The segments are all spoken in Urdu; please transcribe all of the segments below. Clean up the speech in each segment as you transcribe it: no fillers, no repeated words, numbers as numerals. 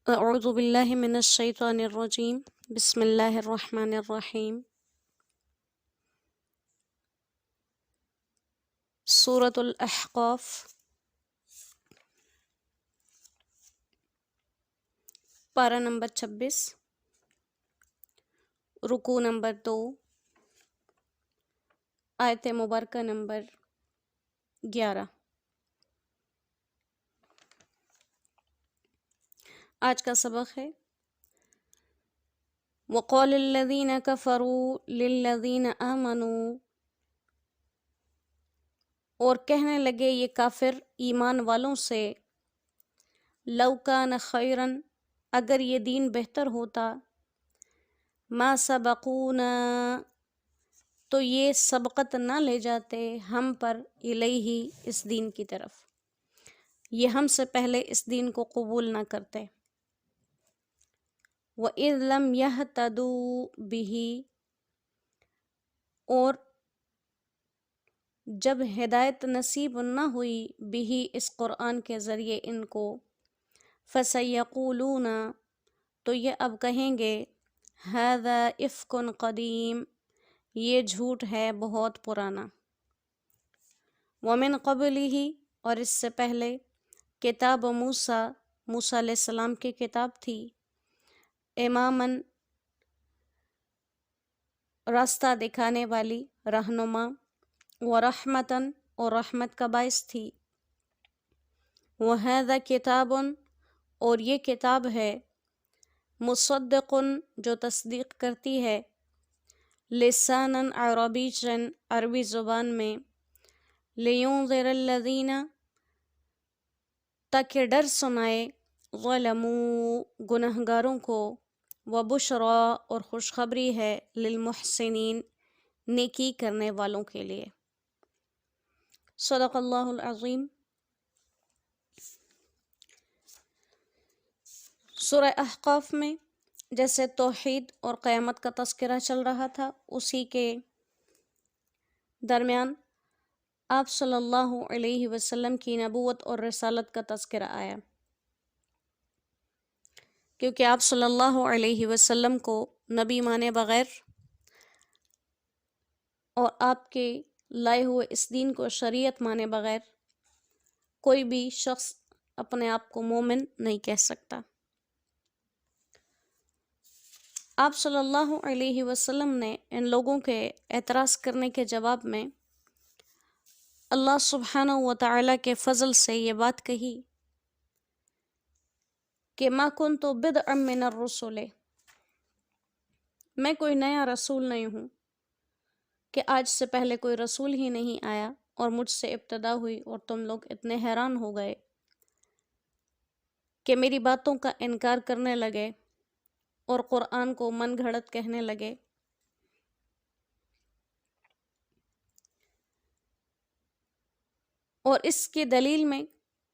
اعوذ باللہ من الشیطان الرجیم بسم اللہ الرحمن الرحیم۔ سورۃ الاحقاف، پارہ نمبر 26، رکوع نمبر 2، آیت مبارکہ نمبر 11۔ آج کا سبق ہے وَقَالَ الَّذِينَ كَفَرُوا لِلَّذِينَ آمَنُوا، اور کہنے لگے یہ کافر ایمان والوں سے، لَوْ كَانَ خَيْرًا، اگر یہ دین بہتر ہوتا، مَا سَبَقُونَا، تو یہ سبقت نہ لے جاتے ہم پر، الیہ، اس دین کی طرف، یہ ہم سے پہلے اس دین کو قبول نہ کرتے۔ وَإِذْ لَمْ يَهْتَدُوا بِهِ، اور جب ہدایت نصیب نہ ہوئی، بِهِ، اس قرآن کے ذریعے ان کو، فَسَيَقُولُونَ، تو یہ اب کہیں گے، هَذَا إِفْكٌ قَدِيمٌ، یہ جھوٹ ہے بہت پرانا۔ وَمِن قَبْلِهِ، اور اس سے پہلے، کتاب موسیٰ، موسیٰ علیہ السلام کی کتاب تھی، اماماً، راستہ دکھانے والی، رہنما، ورحمتاً، اور رحمت کا باعث تھی، وَهَذَا کتاب، اور یہ کتاب ہے، مصدق، جو تصدیق کرتی ہے، لساناً عربیًا، عربی زبان میں، لِيُنذِرَ الَّذِينَ، تاکہ ڈر سنائے، ظلموا، گنہگاروں کو، وبشریٰ، اور خوشخبری ہے، للمحسنین، نیکی کرنے والوں کے لیے۔ صدق اللہ العظیم۔ سورہ احقاف میں جیسے توحید اور قیامت کا تذکرہ چل رہا تھا، اسی کے درمیان آپ صلی اللہ علیہ وسلم کی نبوت اور رسالت کا تذکرہ آیا، کیونکہ آپ صلی اللہ علیہ وسلم کو نبی مانے بغیر اور آپ کے لائے ہوئے اس دین کو شریعت مانے بغیر کوئی بھی شخص اپنے آپ کو مومن نہیں کہہ سکتا۔ آپ صلی اللہ علیہ وسلم نے ان لوگوں کے اعتراض کرنے کے جواب میں اللہ سبحانہ و تعالیٰ کے فضل سے یہ بات کہی کہ ما کنت بدعا من الرسل، میں کوئی نیا رسول نہیں ہوں، کہ آج سے پہلے کوئی رسول ہی نہیں آیا اور مجھ سے ابتدا ہوئی اور تم لوگ اتنے حیران ہو گئے کہ میری باتوں کا انکار کرنے لگے اور قرآن کو من گھڑت کہنے لگے۔ اور اس کی دلیل میں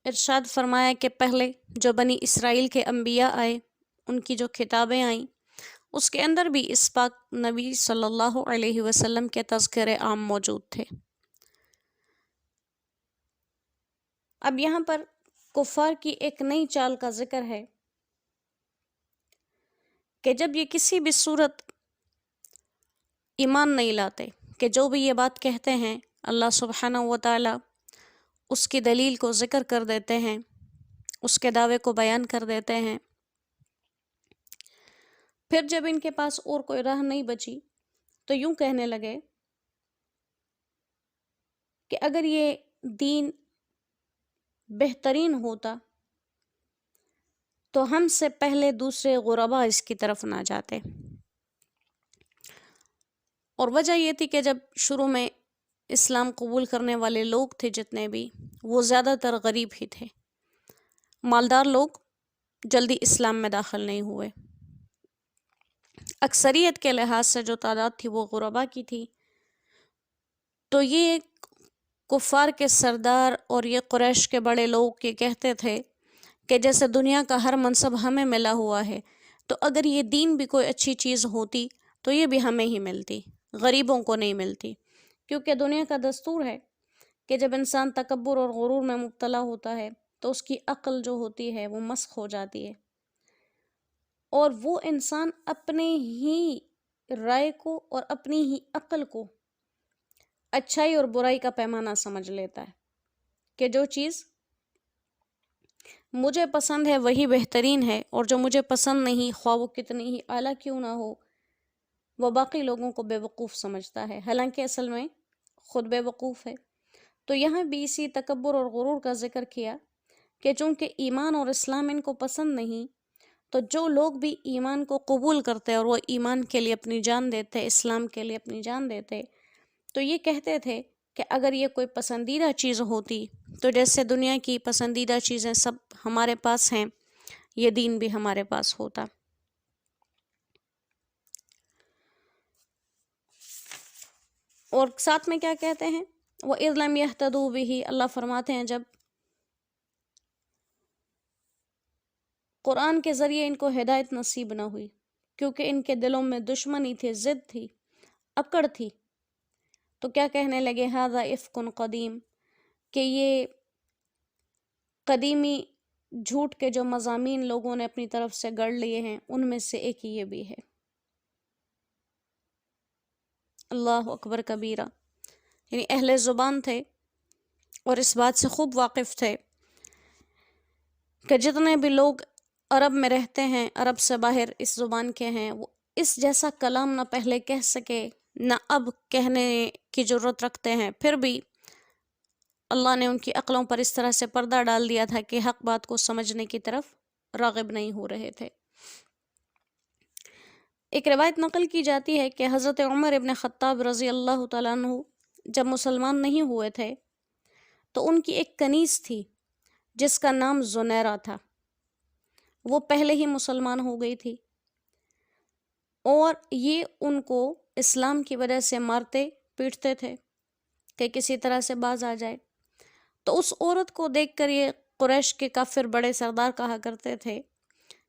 ارشاد فرمایا کہ پہلے جو بنی اسرائیل کے انبیاء آئے، ان کی جو کتابیں آئیں، اس کے اندر بھی اس پاک نبی صلی اللہ علیہ وسلم کے تذکرے عام موجود تھے۔ اب یہاں پر کفار کی ایک نئی چال کا ذکر ہے کہ جب یہ کسی بھی صورت ایمان نہیں لاتے، کہ جو بھی یہ بات کہتے ہیں اللہ سبحانہ و تعالی اس کی دلیل کو ذکر کر دیتے ہیں، اس کے دعوے کو بیان کر دیتے ہیں، پھر جب ان کے پاس اور کوئی راہ نہیں بچی تو یوں کہنے لگے کہ اگر یہ دین بہترین ہوتا تو ہم سے پہلے دوسرے غربا اس کی طرف نہ جاتے۔ اور وجہ یہ تھی کہ جب شروع میں اسلام قبول کرنے والے لوگ تھے جتنے بھی، وہ زیادہ تر غریب ہی تھے، مالدار لوگ جلدی اسلام میں داخل نہیں ہوئے۔ اکثریت کے لحاظ سے جو تعداد تھی وہ غربا کی تھی۔ تو یہ کفار کے سردار اور یہ قریش کے بڑے لوگ یہ کہتے تھے کہ جیسے دنیا کا ہر منصب ہمیں ملا ہوا ہے، تو اگر یہ دین بھی کوئی اچھی چیز ہوتی تو یہ بھی ہمیں ہی ملتی، غریبوں کو نہیں ملتی، کیونکہ دنیا کا دستور ہے کہ جب انسان تکبر اور غرور میں مبتلا ہوتا ہے تو اس کی عقل جو ہوتی ہے وہ مسخ ہو جاتی ہے، اور وہ انسان اپنے ہی رائے کو اور اپنی ہی عقل کو اچھائی اور برائی کا پیمانہ سمجھ لیتا ہے کہ جو چیز مجھے پسند ہے وہی بہترین ہے، اور جو مجھے پسند نہیں، خواہ وہ کتنی ہی اعلیٰ کیوں نہ ہو، وہ باقی لوگوں کو بے وقوف سمجھتا ہے، حالانکہ اصل میں خود بے وقوف ہے۔ تو یہاں بھی اسی تکبر اور غرور کا ذکر کیا کہ چونکہ ایمان اور اسلام ان کو پسند نہیں، تو جو لوگ بھی ایمان کو قبول کرتے اور وہ ایمان کے لیے اپنی جان دیتے، اسلام کے لیے اپنی جان دیتے، تو یہ کہتے تھے کہ اگر یہ کوئی پسندیدہ چیز ہوتی تو جیسے دنیا کی پسندیدہ چیزیں سب ہمارے پاس ہیں، یہ دین بھی ہمارے پاس ہوتا۔ اور ساتھ میں کیا کہتے ہیں، وَإِذْ لَمْ يَهْتَدُوا بِهِ، اللہ فرماتے ہیں جب قرآن کے ذریعے ان کو ہدایت نصیب نہ ہوئی، کیونکہ ان کے دلوں میں دشمنی تھی، ضد تھی، اکڑ تھی، تو کیا کہنے لگے، ھذا افک قدیم، کہ یہ قدیمی جھوٹ کے جو مضامین لوگوں نے اپنی طرف سے گڑھ لیے ہیں ان میں سے ایک یہ بھی ہے۔ اللہ اکبر کبیرہ، یعنی اہل زبان تھے اور اس بات سے خوب واقف تھے کہ جتنے بھی لوگ عرب میں رہتے ہیں، عرب سے باہر اس زبان کے ہیں، وہ اس جیسا کلام نہ پہلے کہہ سکے نہ اب کہنے کی ضرورت رکھتے ہیں، پھر بھی اللہ نے ان کی عقلوں پر اس طرح سے پردہ ڈال دیا تھا کہ حق بات کو سمجھنے کی طرف راغب نہیں ہو رہے تھے۔ ایک روایت نقل کی جاتی ہے کہ حضرت عمر ابن خطاب رضی اللہ تعالیٰ عنہ جب مسلمان نہیں ہوئے تھے تو ان کی ایک کنیز تھی جس کا نام زنیرہ تھا، وہ پہلے ہی مسلمان ہو گئی تھی، اور یہ ان کو اسلام کی وجہ سے مارتے پیٹتے تھے کہ کسی طرح سے باز آ جائے۔ تو اس عورت کو دیکھ کر یہ قریش کے کافر بڑے سردار کہا کرتے تھے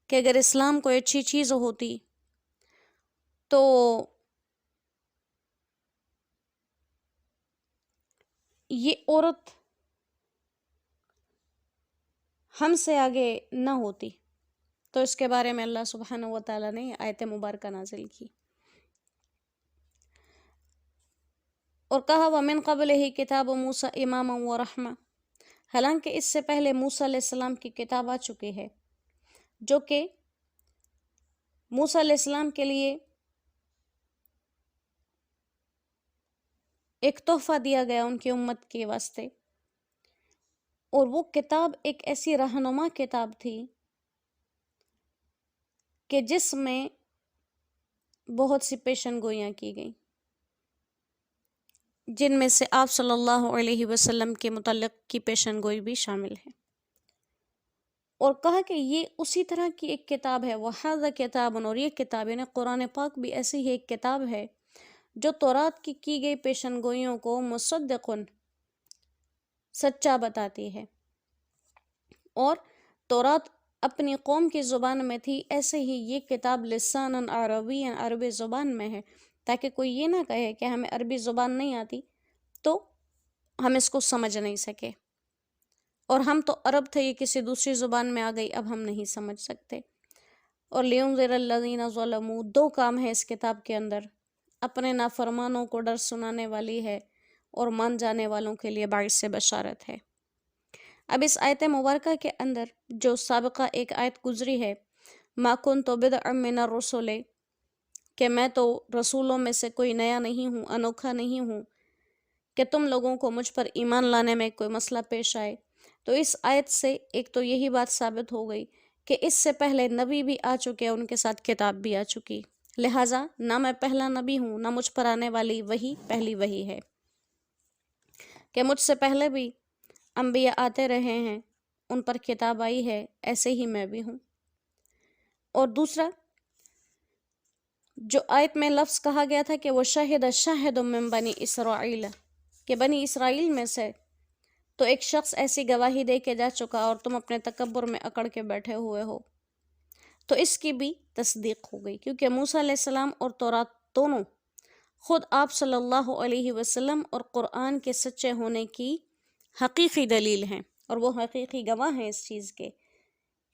کہ اگر اسلام کوئی اچھی چیز ہوتی تو یہ عورت ہم سے آگے نہ ہوتی۔ تو اس کے بارے میں اللہ سبحانہ و تعالیٰ نے آیت مبارکہ نازل کی اور کہا وَمِن قَبْلِهِ کتاب موسیٰ اماما ورحمہ، حالانکہ اس سے پہلے موسیٰ علیہ السلام کی کتاب آ چکی ہے، جو کہ موسیٰ علیہ السلام کے لیے ایک تحفہ دیا گیا ان کی امت کے واسطے، اور وہ کتاب ایک ایسی رہنما کتاب تھی کہ جس میں بہت سی پیشن گوئیاں کی گئیں، جن میں سے آپ صلی اللہ علیہ وسلم کے متعلق کی پیشن گوئی بھی شامل ہے، اور کہا کہ یہ اسی طرح کی ایک کتاب ہے، وَهَذَا کتاب، اور یہ کتاب یعنی قرآن پاک بھی ایسی ہی ایک کتاب ہے جو تورات کی گئی پیشن گوئیوں کو مصدقن، سچا بتاتی ہے، اور تورات اپنی قوم کی زبان میں تھی، ایسے ہی یہ کتاب لساناً عربی عربی زبان میں ہے، تاکہ کوئی یہ نہ کہے کہ ہمیں عربی زبان نہیں آتی تو ہم اس کو سمجھ نہیں سکے، اور ہم تو عرب تھے، یہ کسی دوسری زبان میں آ گئی، اب ہم نہیں سمجھ سکتے۔ اور لِيُنذِرَ الَّذِينَ ظَلَمُوا، دو کام ہے اس کتاب کے اندر، اپنے نافرمانوں کو ڈر سنانے والی ہے اور مان جانے والوں کے لیے باعث بشارت ہے۔ اب اس آیت مبارکہ کے اندر جو سابقہ ایک آیت گزری ہے، مَا كُنْتُ بِدْعًا مِّنَ الرُّسُلِ، کہ میں تو رسولوں میں سے کوئی نیا نہیں ہوں، انوکھا نہیں ہوں کہ تم لوگوں کو مجھ پر ایمان لانے میں کوئی مسئلہ پیش آئے، تو اس آیت سے ایک تو یہی بات ثابت ہو گئی کہ اس سے پہلے نبی بھی آ چکے، ان کے ساتھ کتاب بھی آ چکی، لہٰذا نہ میں پہلا نبی ہوں، نہ مجھ پر آنے والی وحی پہلی وحی ہے، کہ مجھ سے پہلے بھی انبیاء آتے رہے ہیں، ان پر کتاب آئی ہے، ایسے ہی میں بھی ہوں۔ اور دوسرا جو آیت میں لفظ کہا گیا تھا کہ وہ شاہد شاہد من بنی اسرائیل، کہ بنی اسرائیل میں سے تو ایک شخص ایسی گواہی دے کے جا چکا اور تم اپنے تکبر میں اکڑ کے بیٹھے ہوئے ہو، تو اس کی بھی تصدیق ہو گئی، کیونکہ موسیٰ علیہ السلام اور تورات دونوں خود آپ صلی اللہ علیہ وسلم اور قرآن کے سچے ہونے کی حقیقی دلیل ہیں، اور وہ حقیقی گواہ ہیں اس چیز کے،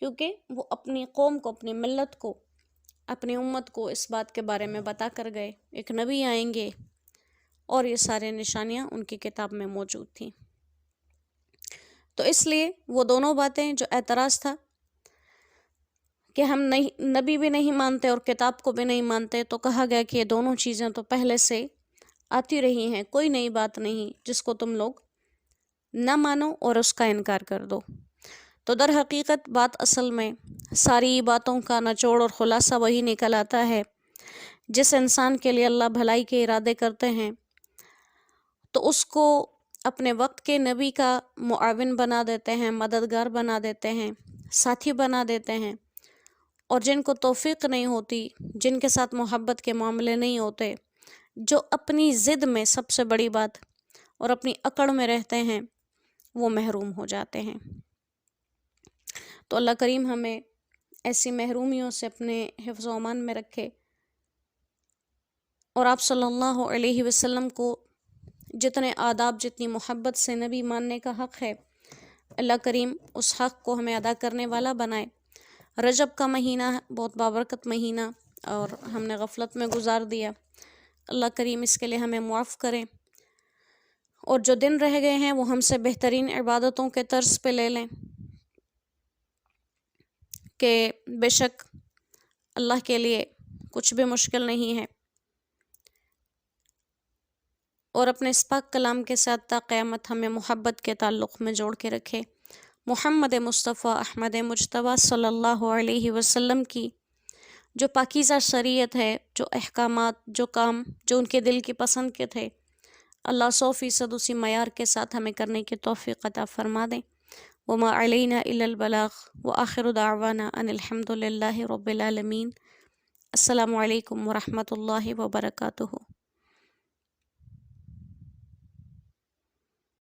کیونکہ وہ اپنی قوم کو، اپنی ملت کو اپنی امت کو اس بات کے بارے میں بتا کر گئے، ایک نبی آئیں گے، اور یہ سارے نشانیاں ان کی کتاب میں موجود تھیں۔ تو اس لیے وہ دونوں باتیں جو اعتراض تھا کہ ہم نہیں، نبی بھی نہیں مانتے اور کتاب کو بھی نہیں مانتے، تو کہا گیا کہ یہ دونوں چیزیں تو پہلے سے آتی رہی ہیں، کوئی نئی بات نہیں جس کو تم لوگ نہ مانو اور اس کا انکار کر دو۔ تو در حقیقت بات اصل میں ساری باتوں کا نچوڑ اور خلاصہ وہی نکل آتا ہے، جس انسان کے لیے اللہ بھلائی کے ارادے کرتے ہیں تو اس کو اپنے وقت کے نبی کا معاون بنا دیتے ہیں، مددگار بنا دیتے ہیں، ساتھی بنا دیتے ہیں، اور جن کو توفیق نہیں ہوتی، جن کے ساتھ محبت کے معاملے نہیں ہوتے، جو اپنی ضد میں، سب سے بڑی بات، اور اپنی اکڑ میں رہتے ہیں، وہ محروم ہو جاتے ہیں۔ تو اللہ کریم ہمیں ایسی محرومیوں سے اپنے حفظ و امان میں رکھے، اور آپ صلی اللہ علیہ وسلم کو جتنے آداب، جتنی محبت سے نبی ماننے کا حق ہے، اللہ کریم اس حق کو ہمیں ادا کرنے والا بنائے۔ رجب کا مہینہ بہت بابرکت مہینہ، اور ہم نے غفلت میں گزار دیا، اللہ کریم اس کے لیے ہمیں معاف کریں، اور جو دن رہ گئے ہیں وہ ہم سے بہترین عبادتوں کے طرز پہ لے لیں، کہ بے شک اللہ کے لیے کچھ بھی مشکل نہیں ہے، اور اپنے اس پاک کلام کے ساتھ تا قیامت ہمیں محبت کے تعلق میں جوڑ کے رکھے۔ محمد مصطفیٰ احمد مجتبیٰ صلی اللہ علیہ وسلم کی جو پاکیزہ شریعت ہے، جو احکامات، جو کام جو ان کے دل کی پسند کے تھے، اللہ 100% اسی معیار کے ساتھ ہمیں کرنے کی توفیق عطا فرما دیں۔ وما علینا الا البلاغ وآخر دعوانا ان الحمد للہ رب العالمین۔ السلام علیکم ورحمۃ اللہ وبرکاتہ۔